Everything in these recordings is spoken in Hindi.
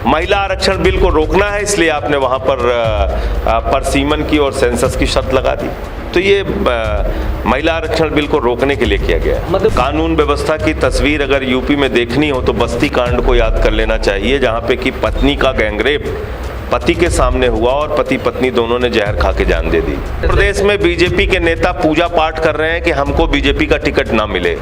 महिला आरक्षण बिल को रोकना है, इसलिए आपने वहां पर परसीमन की और सेंसस की शर्त लगा दी। तो ये महिला आरक्षण बिल को रोकने के लिए किया गया है। मतलब कानून व्यवस्था की तस्वीर अगर यूपी में देखनी हो तो बस्ती कांड को याद कर लेना चाहिए, जहां पे कि पत्नी का गैंगरेप पति के सामने हुआ और पति पत्नी दोनों ने जहर खा के जान दे दी। प्रदेश में बीजेपी के नेता पूजा पाठ कर रहे हैं कि हमको बीजेपी का टिकट ना मिले।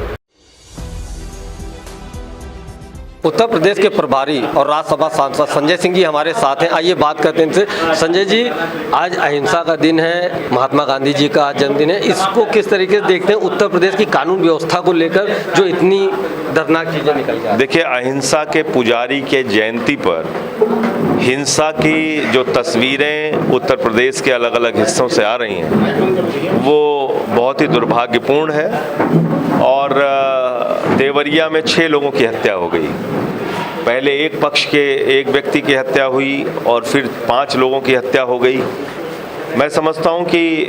उत्तर प्रदेश के प्रभारी और राज्यसभा सांसद संजय सिंह जी हमारे साथ हैं। आइए बात करते हैं इनसे। संजय जी, आज अहिंसा का दिन है, महात्मा गांधी जी का जन्मदिन है, इसको किस तरीके से देखते हैं उत्तर प्रदेश की कानून व्यवस्था को लेकर जो इतनी दर्दनाक चीजें निकल जाए? देखिए, अहिंसा के पुजारी के जयंती पर हिंसा की जो तस्वीरें उत्तर प्रदेश के अलग अलग हिस्सों से आ रही हैं वो बहुत ही दुर्भाग्यपूर्ण है। और देवरिया में 6 लोगों की हत्या हो गई। पहले एक पक्ष के एक व्यक्ति की हत्या हुई और फिर 5 लोगों की हत्या हो गई। मैं समझता हूं कि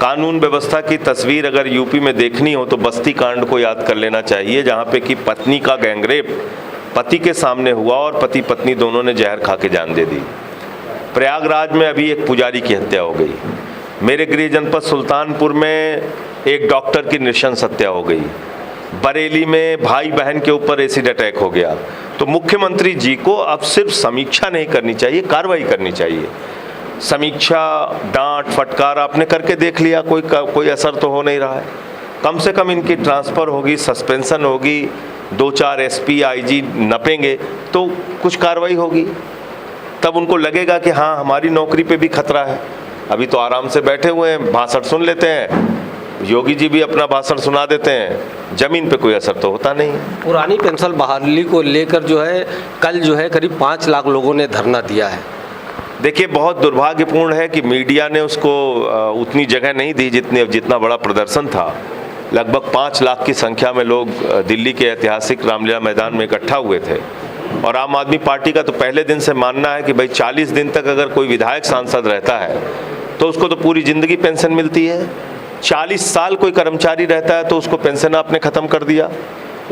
कानून व्यवस्था की तस्वीर अगर यूपी में देखनी हो तो बस्ती कांड को याद कर लेना चाहिए, जहां पे कि पत्नी का गैंगरेप पति के सामने हुआ और पति पत्नी दोनों ने जहर खा के जान दे दी। प्रयागराज में अभी एक पुजारी की हत्या हो गई। मेरे गृह जनपद सुल्तानपुर में एक डॉक्टर की नृशंस हत्या हो गई। बरेली में भाई बहन के ऊपर एसिड अटैक हो गया। तो मुख्यमंत्री जी को अब सिर्फ समीक्षा नहीं करनी चाहिए, कार्रवाई करनी चाहिए। समीक्षा, डांट फटकार आपने करके देख लिया, कोई असर तो हो नहीं रहा है। कम से कम इनकी ट्रांसफ़र होगी, सस्पेंशन होगी, 2-4 एसपी आईजी नपेंगे तो कुछ कार्रवाई होगी। तब उनको लगेगा कि हाँ, हमारी नौकरी पे भी खतरा है। अभी तो आराम से बैठे हुए हैं, भाषण सुन लेते हैं, योगी जी भी अपना भाषण सुना देते हैं, जमीन पे कोई असर तो होता नहीं। पुरानी पेंशन बहाली को लेकर जो है कल जो है करीब 5 लाख लोगों ने धरना दिया है। देखिए, बहुत दुर्भाग्यपूर्ण है कि मीडिया ने उसको उतनी जगह नहीं दी जितना बड़ा प्रदर्शन था। लगभग 5 लाख की संख्या में लोग दिल्ली के ऐतिहासिक रामलीला मैदान में इकट्ठा हुए थे। और आम आदमी पार्टी का तो पहले दिन से मानना है कि भाई 40 दिन तक अगर कोई विधायक सांसद रहता है तो उसको तो पूरी जिंदगी पेंशन मिलती है। 40 साल कोई कर्मचारी रहता है तो उसको पेंशन आपने ख़त्म कर दिया।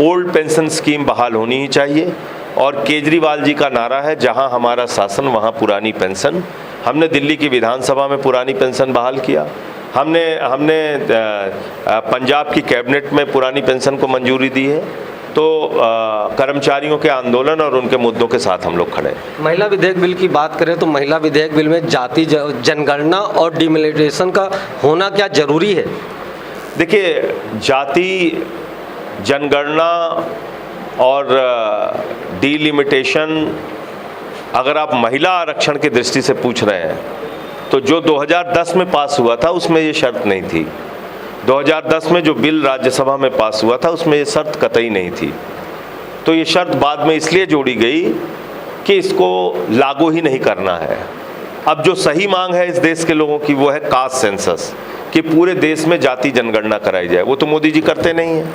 ओल्ड पेंशन स्कीम बहाल होनी ही चाहिए। और केजरीवाल जी का नारा है, जहां हमारा शासन वहां पुरानी पेंशन। हमने दिल्ली की विधानसभा में पुरानी पेंशन बहाल किया। हमने पंजाब की कैबिनेट में पुरानी पेंशन को मंजूरी दी है। तो कर्मचारियों के आंदोलन और उनके मुद्दों के साथ हम लोग खड़े हैं। महिला विधेयक बिल की बात करें तो महिला विधेयक बिल में जाति जनगणना और डिमिलिटेशन का होना क्या जरूरी है? देखिए, जाति जनगणना और डिलिमिटेशन अगर आप महिला आरक्षण की दृष्टि से पूछ रहे हैं तो जो 2010 में पास हुआ था उसमें ये शर्त नहीं थी। 2010 में जो बिल राज्यसभा में पास हुआ था उसमें ये शर्त कतई नहीं थी। तो ये शर्त बाद में इसलिए जोड़ी गई कि इसको लागू ही नहीं करना है। अब जो सही मांग है इस देश के लोगों की वो है कास्ट सेंसस, कि पूरे देश में जाति जनगणना कराई जाए। वो तो मोदी जी करते नहीं हैं,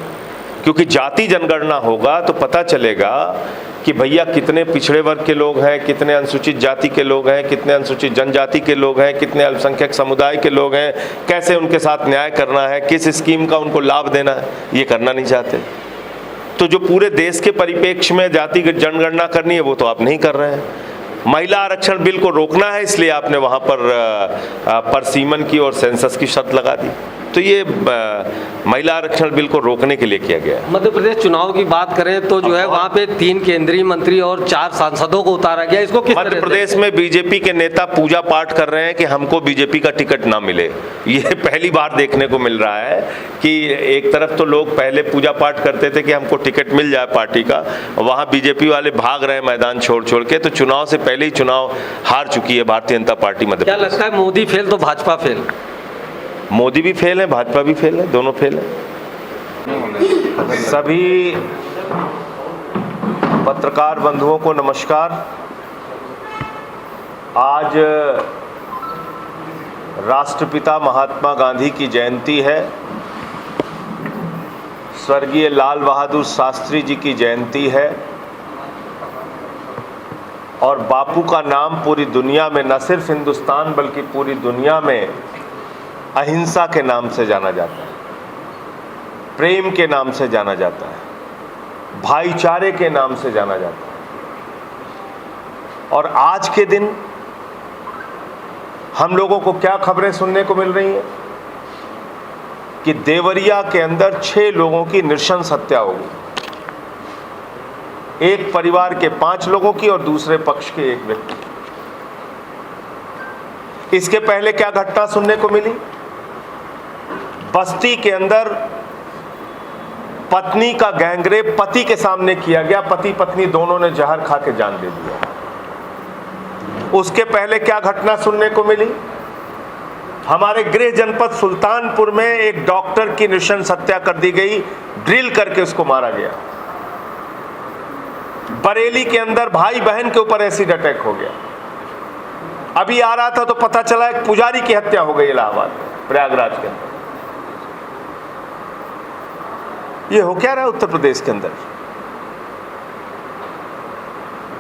क्योंकि जाति जनगणना होगा तो पता चलेगा कि भैया कितने पिछड़े वर्ग के लोग हैं, कितने अनुसूचित जाति के लोग हैं, कितने अनुसूचित जनजाति के लोग हैं, कितने अल्पसंख्यक समुदाय के लोग हैं, कैसे उनके साथ न्याय करना है, किस स्कीम का उनको लाभ देना है। ये करना नहीं चाहते। तो जो पूरे देश के परिप्रेक्ष्य में जाति जनगणना करनी है वो तो आप नहीं कर रहे हैं। महिला आरक्षण बिल को रोकना है, इसलिए आपने वहां पर परसीमन की और सेंसस की शर्त लगा दी। तो ये महिला आरक्षण बिल को रोकने के लिए किया गया है। मध्य प्रदेश चुनाव की बात करें तो जो है वहाँ पे 3 केंद्रीय मंत्री और 4 सांसदों को उतारा गया। इसको किस मध्य प्रदेश में बीजेपी के नेता पूजा पाठ कर रहे हैं कि हमको बीजेपी का टिकट ना मिले। ये पहली बार देखने को मिल रहा है कि एक तरफ तो लोग पहले पूजा पाठ करते थे कि हमको टिकट मिल जाए पार्टी का, वहाँ बीजेपी वाले भाग रहे हैं मैदान छोड़ छोड़ के। तो चुनाव से पहले ही चुनाव हार चुकी है भारतीय जनता पार्टी मध्य प्रदेश। क्या लगता है, मोदी फेल तो भाजपा फेल? मोदी भी फेल है, भाजपा भी फेल है, दोनों फेल है। सभी पत्रकार बंधुओं को नमस्कार। आज राष्ट्रपिता महात्मा गांधी की जयंती है, स्वर्गीय लाल बहादुर शास्त्री जी की जयंती है। और बापू का नाम पूरी दुनिया में, न सिर्फ हिंदुस्तान बल्कि पूरी दुनिया में अहिंसा के नाम से जाना जाता है, प्रेम के नाम से जाना जाता है, भाईचारे के नाम से जाना जाता है। और आज के दिन हम लोगों को क्या खबरें सुनने को मिल रही हैं कि देवरिया के अंदर 6 लोगों की नृशंस हत्या हो गई। एक परिवार के 5 लोगों की और दूसरे पक्ष के एक व्यक्ति की। इसके पहले क्या घटना सुनने को मिली? बस्ती के अंदर पत्नी का गैंगरेप पति के सामने किया गया। पति पत्नी दोनों ने जहर खा के जान दे दिया। उसके पहले क्या घटना सुनने को मिली? हमारे गृह जनपद सुल्तानपुर में एक डॉक्टर की नृशंस हत्या कर दी गई, ड्रिल करके उसको मारा गया। बरेली के अंदर भाई बहन के ऊपर एसिड अटैक हो गया। अभी आ रहा था तो पता चला एक पुजारी की हत्या हो गई इलाहाबाद प्रयागराज के अंदर। ये हो क्या रहा है उत्तर प्रदेश के अंदर?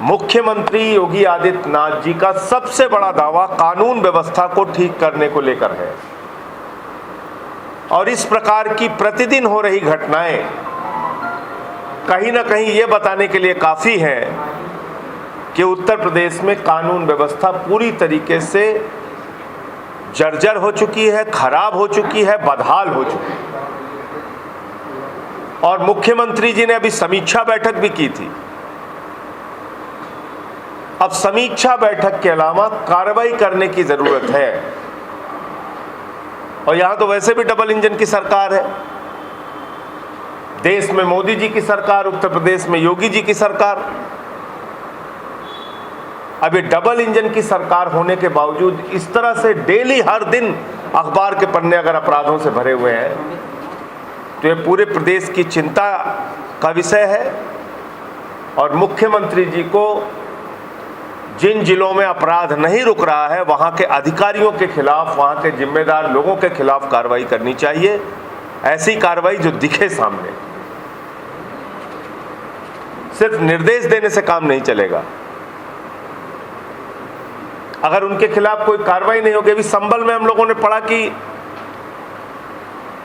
मुख्यमंत्री योगी आदित्यनाथ जी का सबसे बड़ा दावा कानून व्यवस्था को ठीक करने को लेकर है, और इस प्रकार की प्रतिदिन हो रही घटनाएं कहीं ना कहीं ये बताने के लिए काफी है कि उत्तर प्रदेश में कानून व्यवस्था पूरी तरीके से जर्जर हो चुकी है, खराब हो चुकी है, बदहाल हो चुकी है। और मुख्यमंत्री जी ने अभी समीक्षा बैठक भी की थी। अब समीक्षा बैठक के अलावा कार्रवाई करने की जरूरत है। और यहां तो वैसे भी डबल इंजन की सरकार है। देश में मोदी जी की सरकार, उत्तर प्रदेश में योगी जी की सरकार। अब ये डबल इंजन की सरकार होने के बावजूद इस तरह से डेली हर दिन अखबार के पन्ने अगर अपराधों से भरे हुए हैं तो ये पूरे प्रदेश की चिंता का विषय है। और मुख्यमंत्री जी को जिन जिलों में अपराध नहीं रुक रहा है वहां के अधिकारियों के खिलाफ, वहां के जिम्मेदार लोगों के खिलाफ कार्रवाई करनी चाहिए। ऐसी कार्रवाई जो दिखे सामने। सिर्फ निर्देश देने से काम नहीं चलेगा। अगर उनके खिलाफ कोई कार्रवाई नहीं होगी, अभी संभल में हम लोगों ने पढ़ा कि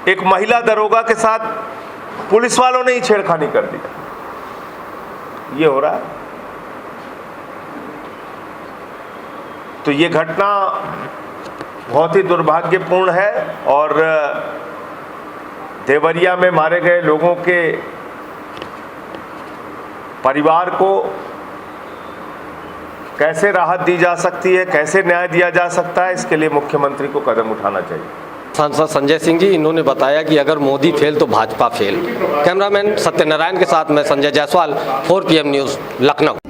एक महिला दरोगा के साथ पुलिस वालों ने ही छेड़खानी कर दी। ये हो रहा है। तो ये घटना बहुत ही दुर्भाग्यपूर्ण है। और देवरिया में मारे गए लोगों के परिवार को कैसे राहत दी जा सकती है, कैसे न्याय दिया जा सकता है, इसके लिए मुख्यमंत्री को कदम उठाना चाहिए। सांसद संजय सिंह जी, इन्होंने बताया कि अगर मोदी फेल तो भाजपा फेल। कैमरामैन सत्यनारायण के साथ मैं संजय जायसवाल, 4 PM न्यूज़, लखनऊ।